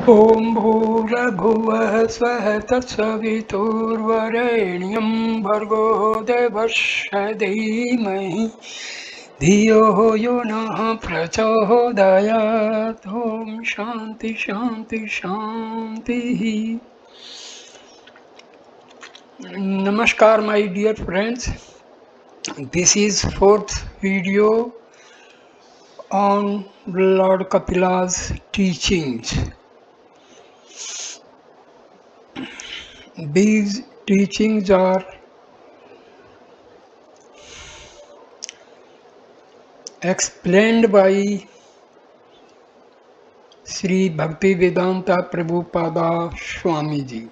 ॐ भूर्भुवः स्वः तत्सवितुर्वरेण्यं भर्गो देवस्य धीमहि धियो यो नः प्रचोदयात्। ॐ शान्ति शान्ति शान्तिः. Namaskar my dear friends. This is fourth video on Lord Kapila's teachings. These teachings are explained by Sri Bhaktivedanta Prabhupada Swami Ji.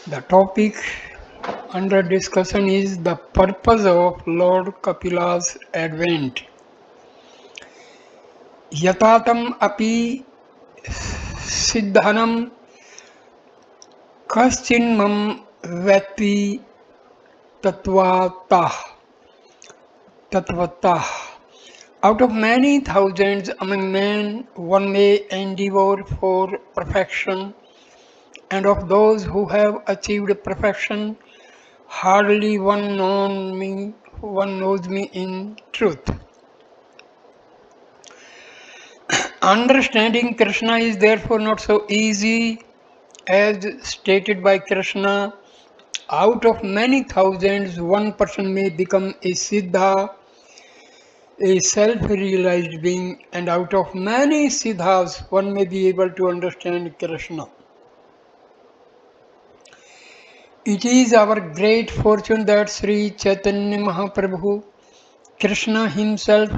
The topic under discussion is the purpose of Lord Kapila's advent. Yatatam api siddhanam kaschinmam veti tatvatah. Out of many thousands among men, one may endeavor for perfection, and of those who have achieved perfection, hardly one knows me in truth. Understanding Krishna is therefore not so easy, as stated by Krishna. Out of many thousands, one person may become a Siddha, a self-realized being, and out of many Siddhas, one may be able to understand Krishna. It is our great fortune that Sri Chaitanya Mahaprabhu, Krishna himself,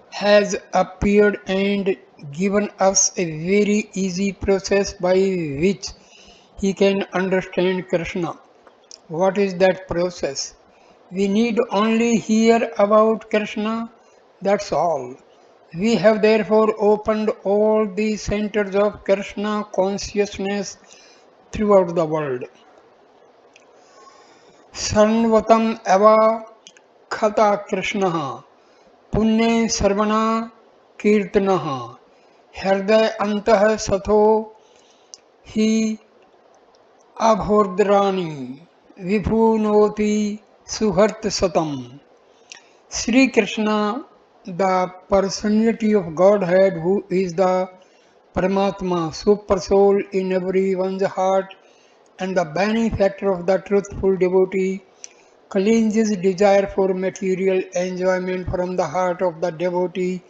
has appeared and given us a very easy process by which he can understand Krishna. What is that process? We need only hear about Krishna, that's all. We have therefore opened all the centers of Krishna consciousness throughout the world. Sarvatam eva khata Krishna Punne sarvana kirtanaha hriday antah satho hi abhordrani vibhunoti suhart satam. Sri Krishna, the personality of Godhead, who is the Paramatma, super soul in everyone's heart, and the benefactor of the truthful devotee, cleanses desire for material enjoyment from the heart of the devotee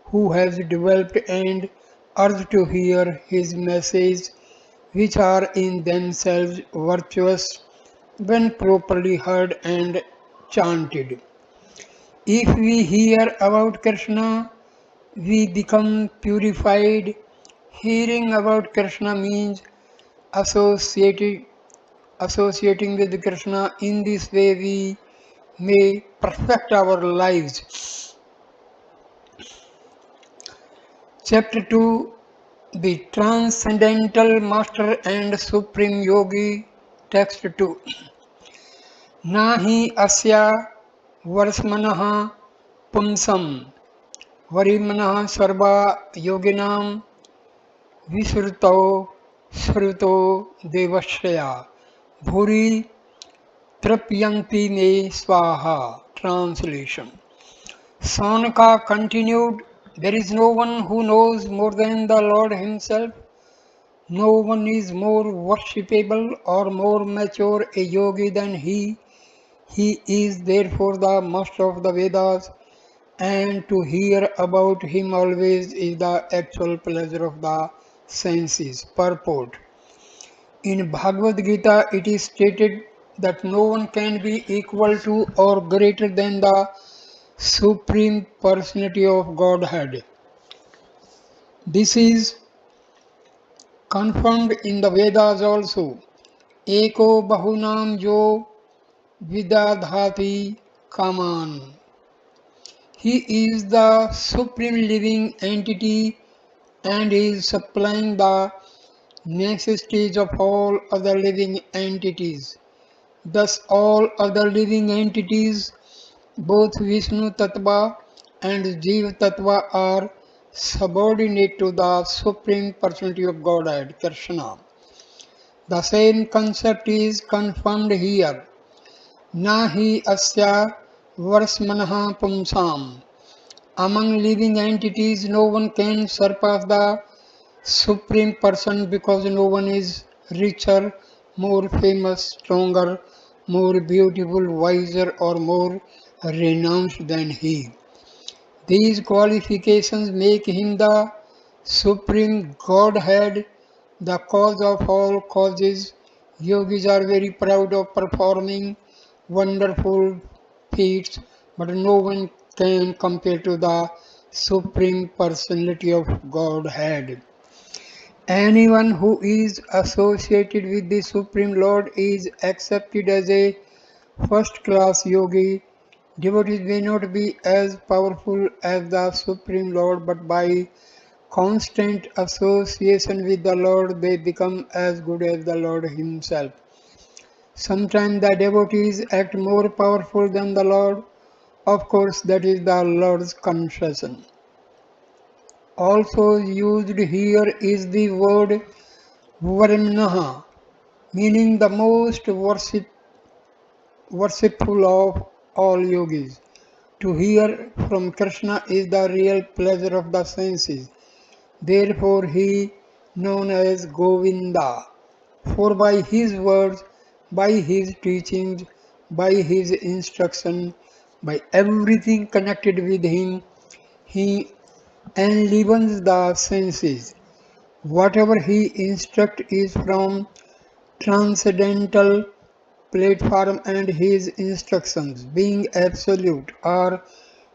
who has developed and urged to hear his message, which are in themselves virtuous when properly heard and chanted. If we hear about Krishna, we become purified. Hearing about Krishna means associating with Krishna. In this way we may perfect our lives. Chapter 2, the Transcendental Master and Supreme Yogi. Text 2. Nahi asya varsmanaha pumsam varimanaha sarva yoginam visruto sruto devashraya bhuri trapyanti me swaha. Translation. Sankhya continued, there is no one who knows more than the Lord himself. No one is more worshipable or more mature a yogi than he. He is therefore the master of the Vedas, and to hear about him always is the actual pleasure of the senses. Purport. In Bhagavad Gita, it is stated that no one can be equal to or greater than the Supreme Personality of Godhead. This is confirmed in the Vedas also. Eko bahunam jo vidadhati kaman. He is the supreme living entity and is supplying the necessities of all other living entities. Thus all other living entities, both Vishnu Tattva and Jiva Tattva, are subordinate to the Supreme Personality of Godhead, Krishna. The same concept is confirmed here. Nahi asya varsmanaha pumsam. Among living entities, no one can surpass the Supreme Person because no one is richer, more famous, stronger, more beautiful, wiser, or more renounced than he. These qualifications make him the Supreme Godhead, the cause of all causes. Yogis are very proud of performing wonderful feats, but no one can compare to the Supreme Personality of Godhead. Anyone who is associated with the Supreme Lord is accepted as a first class yogi. Devotees may not be as powerful as the Supreme Lord, but by constant association with the Lord, they become as good as the Lord Himself. Sometimes the devotees act more powerful than the Lord. Of course, that is the Lord's concession. Also used here is the word Varmanaha, meaning the most worshipful of all yogis. To hear from Krishna is the real pleasure of the senses. Therefore he known as Govinda. For by his words, by his teachings, by his instruction, by everything connected with him, he enlivens the senses. Whatever he instructs is from transcendental platform, and his instructions, being absolute, are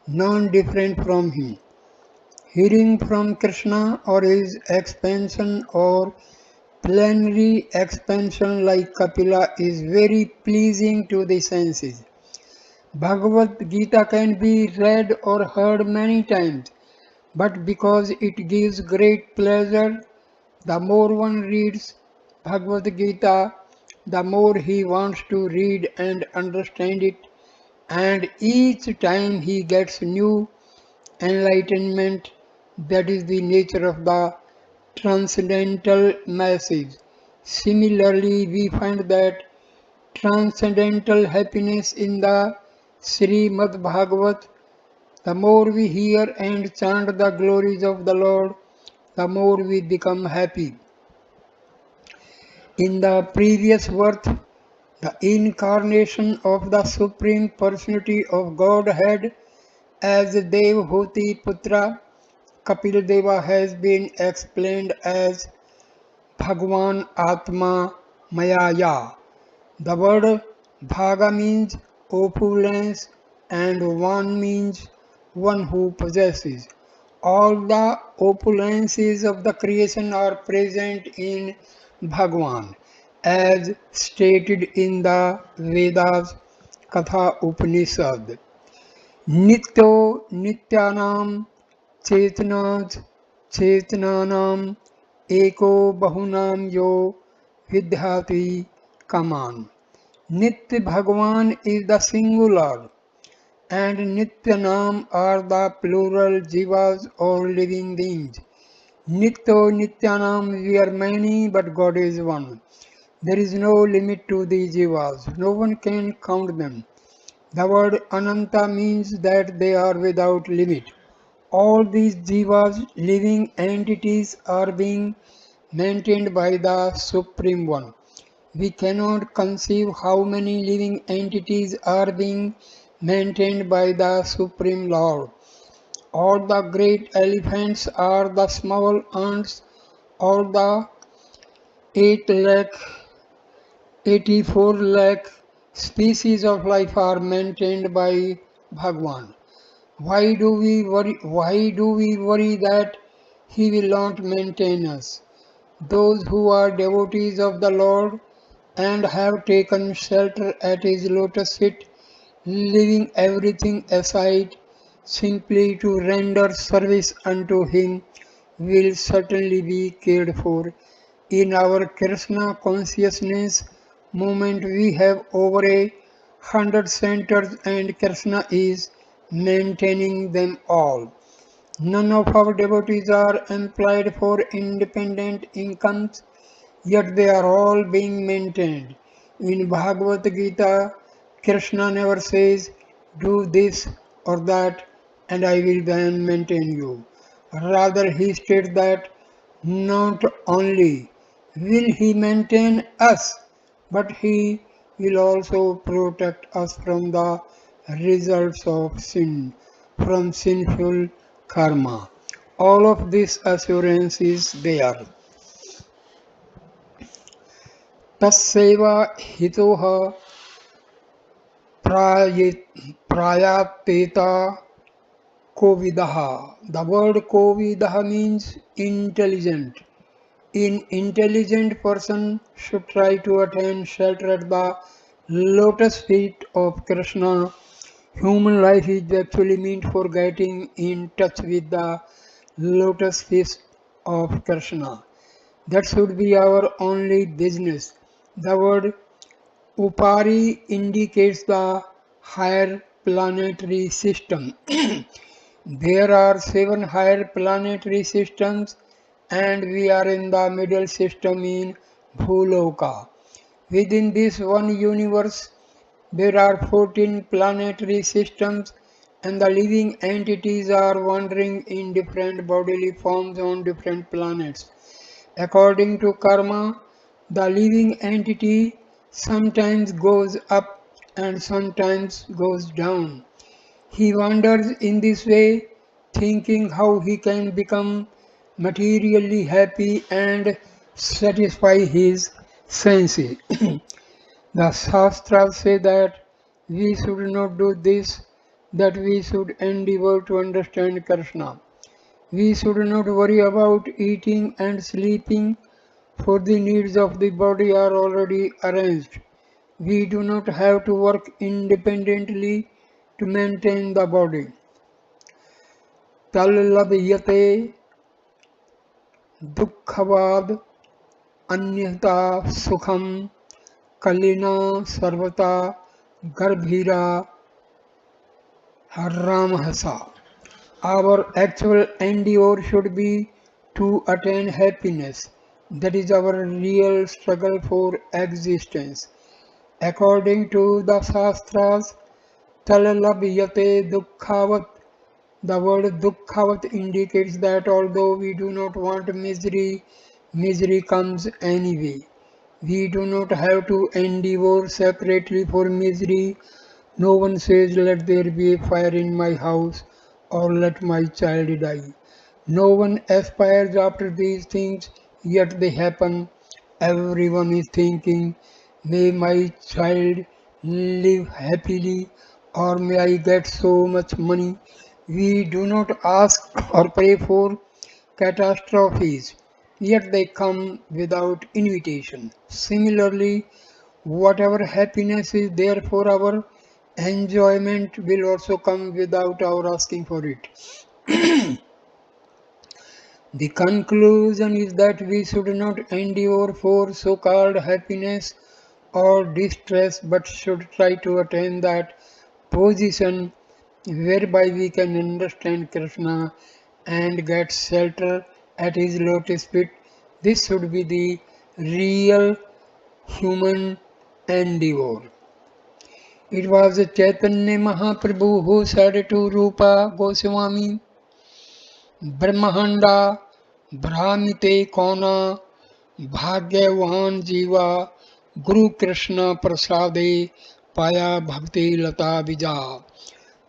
non-different from him. Hearing from Krishna or his expansion or plenary expansion like Kapila is very pleasing to the senses. Bhagavad Gita can be read or heard many times, but because it gives great pleasure, the more one reads Bhagavad Gita, the more he wants to read and understand it, and each time he gets new enlightenment. That is the nature of the transcendental message. Similarly, we find that transcendental happiness in the Srimad-Bhagavatam. The more we hear and chant the glories of the Lord, the more we become happy. In the previous birth, the incarnation of the Supreme Personality of Godhead as Devhuti Putra, Kapila Deva has been explained as Bhagwan Atma Mayaya. The word Bhaga means opulence and one means one who possesses. All the opulences of the creation are present in Bhagwan, as stated in the Vedas Katha Upanishad. Nityo Nityanam Chetnat Chetnanam Eko Bahunam Yo Vidhati Kaman. Nitya Bhagwan is the singular, and Nityanam are the plural jivas or living beings. Nityo Nityanam, we are many, but God is one. There is no limit to the jivas, no one can count them. The word Ananta means that they are without limit. All these jivas, living entities, are being maintained by the Supreme One. We cannot conceive how many living entities are being maintained by the Supreme Lord. All the great elephants are the small ants, all the 8 lakh, 84 lakh species of life are maintained by Bhagwan. Why do we worry that he will not maintain us? Those who are devotees of the Lord and have taken shelter at his lotus feet, leaving everything aside simply to render service unto him, will certainly be cared for. In our Krishna consciousness movement, we have over 100 centers and Krishna is maintaining them all. None of our devotees are employed for independent incomes, yet they are all being maintained. In Bhagavad Gita, Krishna never says, do this or that and I will then maintain you. Rather, he states that not only will he maintain us, but he will also protect us from the results of sin, from sinful karma. All of this assurance is there. तस्यैव हितोः prayateta kovidaha. The word kovidaha means intelligent. An intelligent person should try to attain shelter at the lotus feet of Krishna. Human life is actually meant for getting in touch with the lotus feet of Krishna. That should be our only business. The word Upari indicates the higher planetary system. There are 7 higher planetary systems and we are in the middle system in Bhuloka. Within this one universe, there are 14 planetary systems and the living entities are wandering in different bodily forms on different planets. According to karma, the living entity sometimes goes up and sometimes goes down. He wanders in this way, thinking how he can become materially happy and satisfy his senses. The Shastras say that we should not do this, that we should endeavor to understand Krishna. We should not worry about eating and sleeping, for the needs of the body are already arranged. We do not have to work independently to maintain the body. Tallabhyate dukkavad anyata sukham kalina sarvata garbhira ramahasa. Our actual endeavor should be to attain happiness. That is our real struggle for existence. According to the Shastras, Talalabhyate Dukkhavat. The word Dukkhavat indicates that although we do not want misery, misery comes anyway. We do not have to endeavor separately for misery. No one says, let there be a fire in my house or let my child die. No one aspires after these things, yet they happen. Everyone is thinking, may my child live happily or may I get so much money. We do not ask or pray for catastrophes, yet they come without invitation. Similarly, whatever happiness is there for our enjoyment will also come without our asking for it. The conclusion is that we should not endeavor for so-called happiness or distress, but should try to attain that position whereby we can understand Krishna and get shelter at his lotus feet. This should be the real human endeavor. It was Chaitanya Mahaprabhu who said to Rupa Goswami, Brahmahanda Brahmite Kona Bhagyavan Jiva Guru Krishna Prasade Paya Bhakti Lata Bija.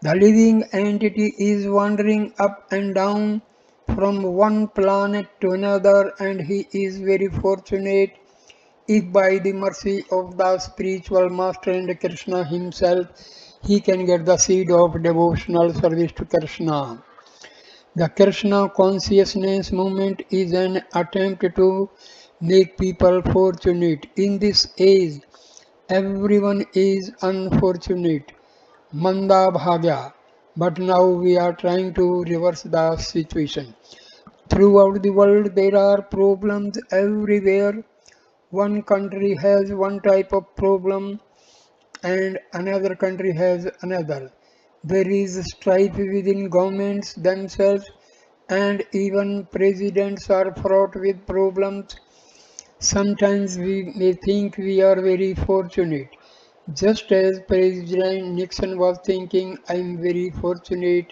The living entity is wandering up and down from one planet to another, and he is very fortunate if by the mercy of the spiritual master and Krishna himself he can get the seed of devotional service to Krishna. The Krishna consciousness movement is an attempt to make people fortunate. In this age, everyone is unfortunate. Manda Bhagya. But now we are trying to reverse the situation. Throughout the world, there are problems everywhere. One country has one type of problem and another country has another. There is strife within governments themselves. and even presidents are fraught with problems. Sometimes we may think we are very fortunate, just as President Nixon was thinking, I am very fortunate,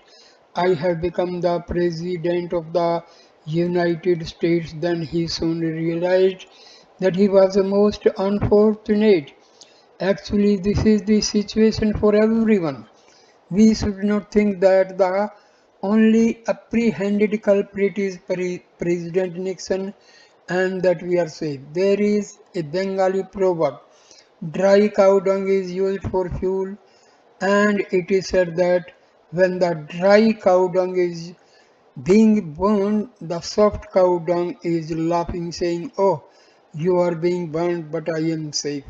I have become the President of the United States. Then he soon realized that he was the most unfortunate. Actually, this is the situation for everyone. We should not think that the only apprehended culprit is President Nixon and that we are safe. There is a Bengali proverb, dry cow dung is used for fuel, and it is said that when the dry cow dung is being burned, the soft cow dung is laughing, saying, oh, you are being burned, but I am safe.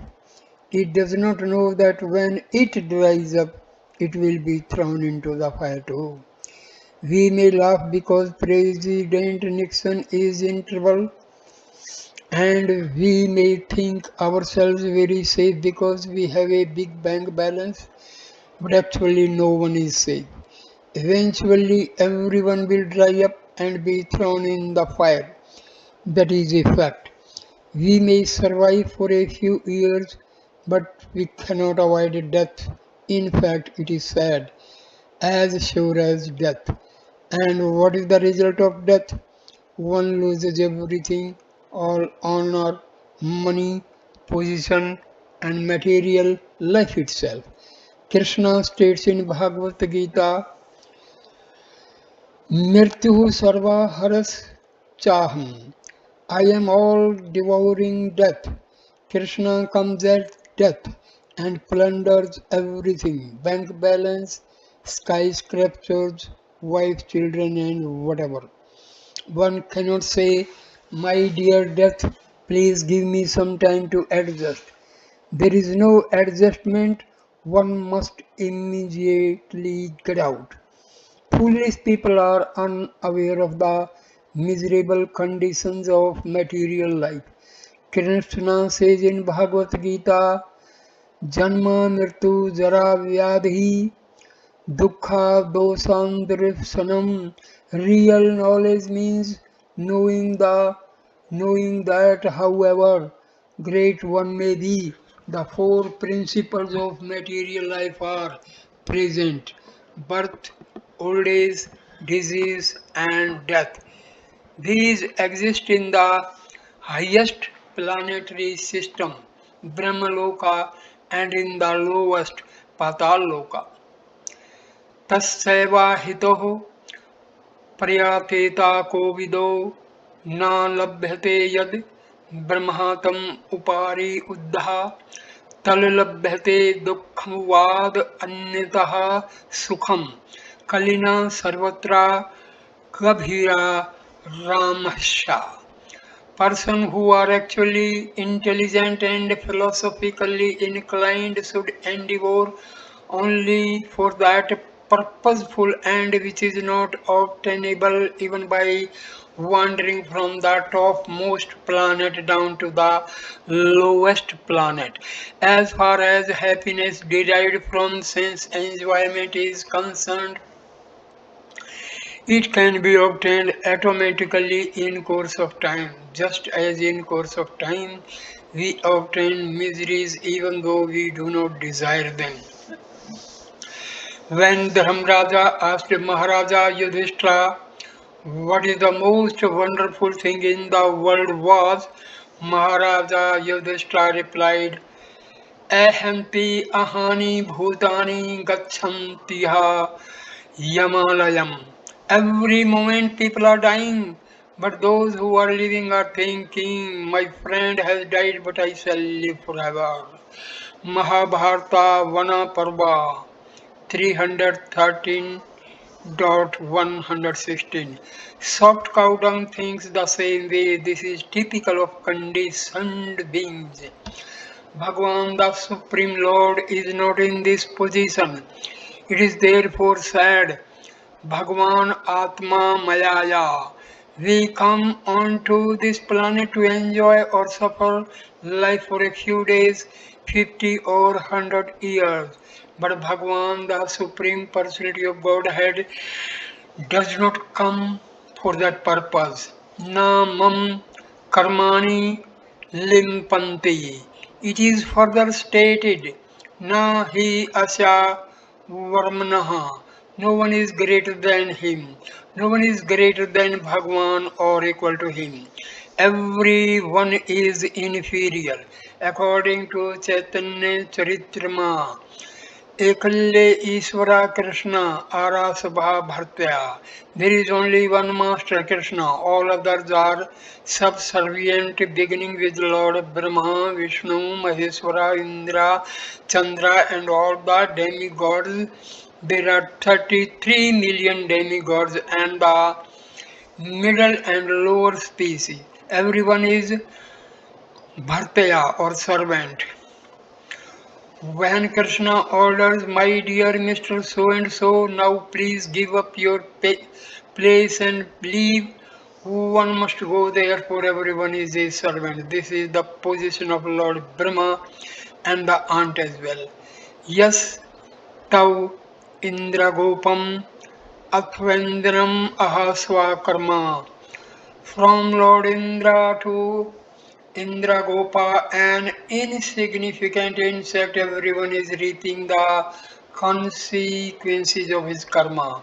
It does not know that when it dries up, it will be thrown into the fire too. We may laugh because President Nixon is in trouble, and we may think ourselves very safe because we have a big bank balance, but actually no one is safe. Eventually everyone will dry up and be thrown in the fire. That is a fact. We may survive for a few years, but we cannot avoid death. In fact, it is sad, as sure as death. And what is the result of death? One loses everything, all honor, money, position, and material life itself. Krishna states in Bhagavad Gita, Mrityuh sarva haras chaham. I am all devouring death. Krishna comes at death and plunders everything, bank balance, skyscrapers, wife, children, and whatever. One cannot say, my dear death, please give me some time to adjust. There is no adjustment, one must immediately get out. Foolish people are unaware of the miserable conditions of material life. Krishna says in Bhagavad Gita, Janma Mritu Jara Vyadhi Dukkha Dosandarsanam. Real knowledge means knowing that however great one may be, the four principles of material life are present: birth, old age, disease, and death. These exist in the highest planetary system, Brahmaloka, and in the lowest, Pataloka. तस्सैवा हितोः प्रयातेता कोविदो न लभ्यते यद् ब्रह्मातम उपारि उद्धः तल्लभ्यते दुःखमवाद अन्यतः सुखम कलिना सर्वत्र गभीरा रामश्या. Person who are actually intelligent and philosophically inclined should endeavor only for that purposeful end which is not obtainable even by wandering from the topmost planet down to the lowest planet. As far as happiness derived from sense enjoyment is concerned, it can be obtained automatically in course of time, just as in course of time we obtain miseries even though we do not desire them. When Dharmraja asked Maharaja Yudhishthira what is the most wonderful thing in the world was, Maharaja Yudhishthira replied, Ahampi ahani bhutani gachantiha yamalayam. Every moment people are dying, but those who are living are thinking, my friend has died but I shall live forever. Mahabharata Vana Parva 313.116. Soft cow dung thinks the same way. This is typical of conditioned beings. Bhagavan, the Supreme Lord, is not in this position. It is therefore said, Bhagavan Atma Mayaya. We come onto this planet to enjoy or suffer life for a few days, 50 or 100 years. But Bhagavan, the Supreme Personality of Godhead, does not come for that purpose. Na mam karmani limpanti. It is further stated, na hi asya varmanaha. No one is greater than him. No one is greater than Bhagwan or equal to him. Everyone is inferior. According to Chaitanya Charitrama, Ekalle Ishvara Krishna Arasabha Bhartya. There is only one Master Krishna, all others are subservient, beginning with Lord Brahma, Vishnu, Maheshwara, Indra, Chandra, and all the demigods. There are 33 million demigods and the middle and lower species. Everyone is Bhartya or servant. When Krishna orders, my dear Mr. So and so, now please give up your place and leave, one must go there, for everyone is a servant. This is the position of Lord Brahma and the ant as well. Yes, tau Indra Gopam Athvendram Ahaswa Karma. From Lord Indra to Indra Gopa, an insignificant insect, everyone is reaping the consequences of his karma.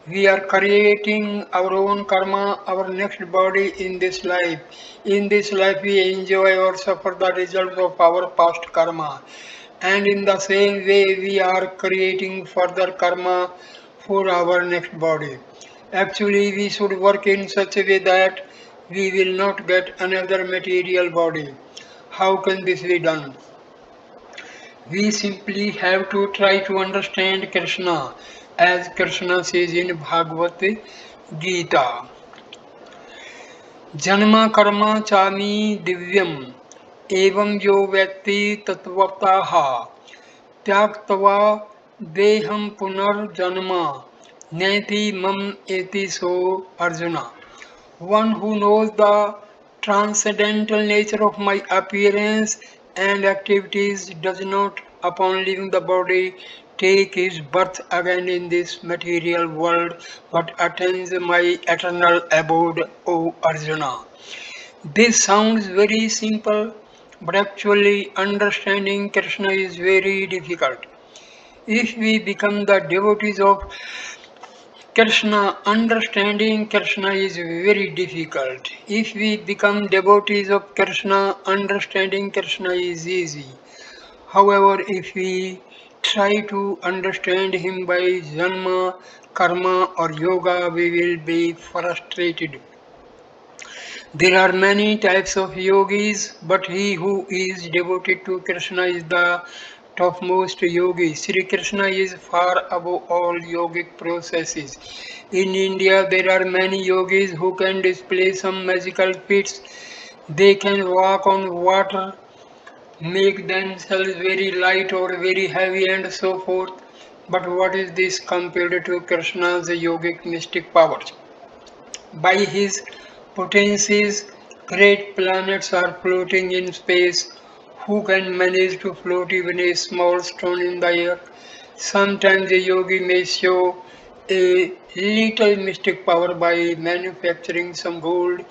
We are creating our own karma, our next body in this life. In this life, we enjoy or suffer the results of our past karma. And in the same way, we are creating further karma for our next body. Actually, we should work in such a way that we will not get another material body. How can this be done? We simply have to try to understand Krishna, as Krishna says in Bhagavad Gita. Janma karma chami divyam evam yo vyakti tatvataha त्यागत्वा देहम पुनर्जन्म नेति mam eti so Arjuna. One who knows the transcendental nature of my appearance and activities does not, upon leaving the body, take his birth again in this material world, but attains my eternal abode, O Arjuna. This sounds very simple, but actually understanding Krishna is very difficult. If we become the devotees of Krishna, understanding Krishna is very difficult. If we become devotees of Krishna, understanding Krishna is easy. However, if we try to understand him by janma, karma or yoga, we will be frustrated. There are many types of yogis, but he who is devoted to Krishna is the topmost yogi. Sri Krishna is far above all yogic processes. In India, there are many yogis who can display some magical feats. They can walk on water, make themselves very light or very heavy, and so forth. But what is this compared to Krishna's yogic mystic powers? By his potencies, great planets are floating in space. Who can manage to float even a small stone in the air? Sometimes a yogi may show a little mystic power by manufacturing some gold,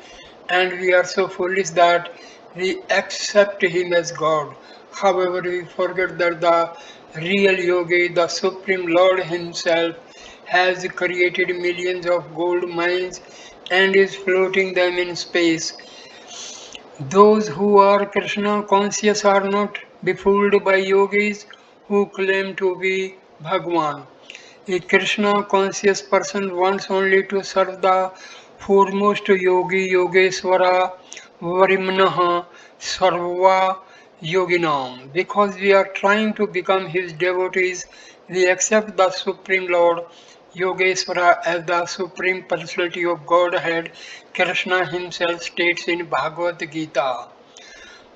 and we are so foolish that we accept him as God. However, we forget that the real yogi, the Supreme Lord Himself, has created millions of gold mines and is floating them in space. Those who are Krishna conscious are not befooled by yogis who claim to be Bhagwan. A Krishna conscious person wants only to serve the foremost yogi, Yogeshwara, Varimnaha, Sarva Yoginam. Because we are trying to become his devotees, we accept the Supreme Lord Yogeshwara as the Supreme Personality of Godhead. Krishna himself states in Bhagavad Gita,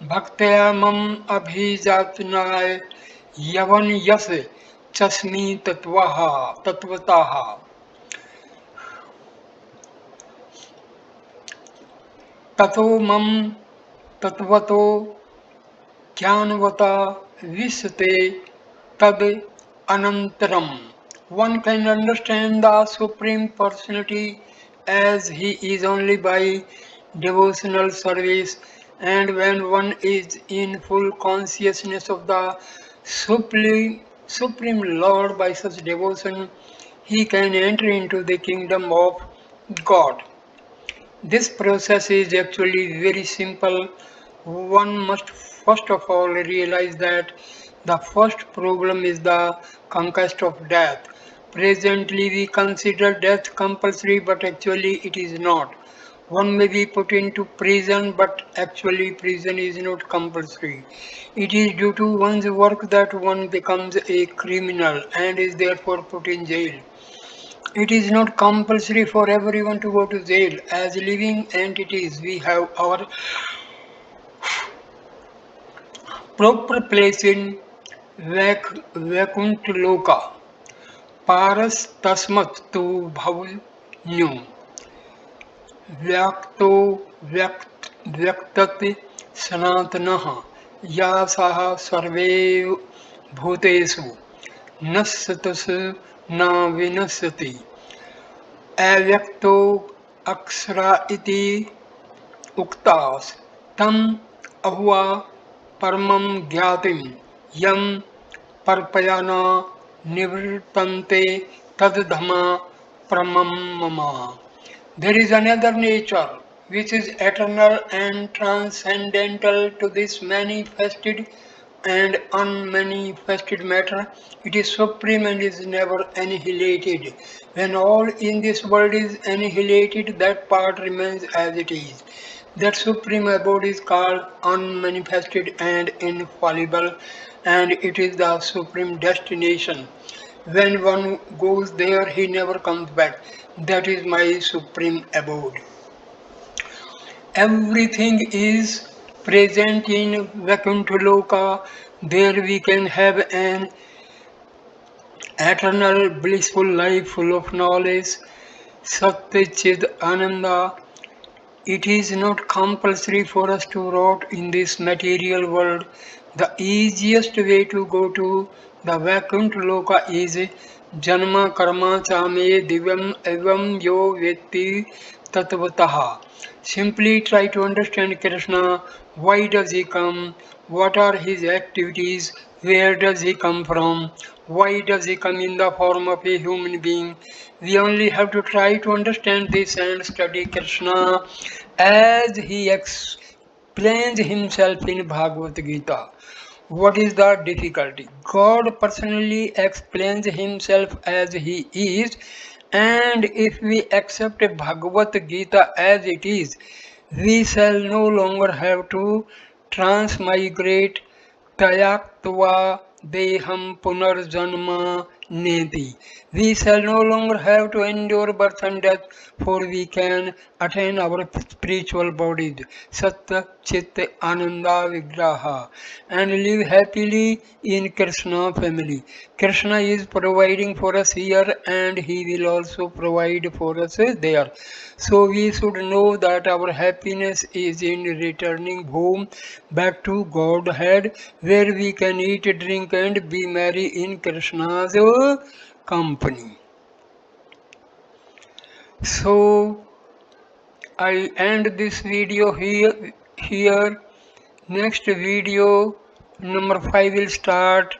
Bhaktya mam abhijatnaya yavan yas chasmi tatvataha tato mam tatvato jnanvata visate tad anantaram. One can understand the Supreme Personality as he is only by devotional service, and when one is in full consciousness of the Supreme Lord by such devotion, he can enter into the kingdom of God. This process is actually very simple. One must first of all realize that the first problem is the conquest of death. Presently, we consider death compulsory, but actually, it is not. One may be put into prison, but actually, prison is not compulsory. It is due to one's work that one becomes a criminal and is therefore put in jail. It is not compulsory for everyone to go to jail. As living entities, we have our proper place in Vaikuntha Loka. Paras tasmat tu bhavanyu. व्यक्तो व्यक्तति सनातनः यासाः सर्वे भूतेषु नश्यतस् न विनश्यति अव्यक्तो अक्षरा इति उक्तास् तम अहुआ परमं ज्ञातिं यं पर्पयाना निवृत्तन्ते तद्धमा परमं मम. There is another nature which is eternal and transcendental to this manifested and unmanifested matter. It is supreme and is never annihilated. When all in this world is annihilated, that part remains as it is. That supreme abode is called unmanifested and infallible, and it is the supreme destination. When one goes there, he never comes back. That is my supreme abode. Everything is present in Vaikuntha Loka. There we can have an eternal blissful life full of knowledge, Satya Chid Ananda. It is not compulsory for us to rot in this material world. The easiest way to go to the Vaikuntha Loka is Janma Karma Chame Divam Evam Yo Vetti Tatvataha. Simply try to understand Krishna. Why does he come? What are his activities? Where does he come from? Why does he come in the form of a human being? We only have to try to understand this and study Krishna as he explains himself in Bhagavad Gita. What is the difficulty? God personally explains himself as he is, and if we accept Bhagavad Gita as it is, we shall no longer have to transmigrate Tayaktva Deham Punarjanma Neti. We shall no longer have to endure birth and death, for we can attain our spiritual bodies, Satya Chitta Ananda Vigraha, and live happily in Krishna family. Krishna is providing for us here, and he will also provide for us there. So we should know that our happiness is in returning home back to Godhead, where we can eat, drink and be merry in Krishna's company. So I end this video here. Next video number 5 will start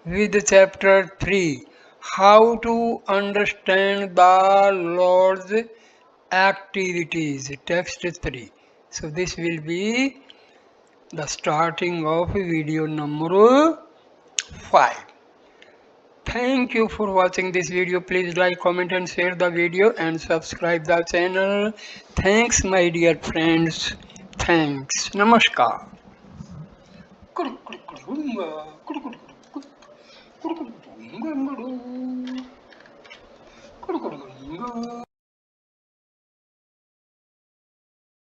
with chapter 3. How to understand the Lord's activities, text 3. So this will be the starting of video number 5. Thank you for watching this video. Please like, comment and share the video and subscribe the channel. Thanks my dear friends. Thanks. Namaskar.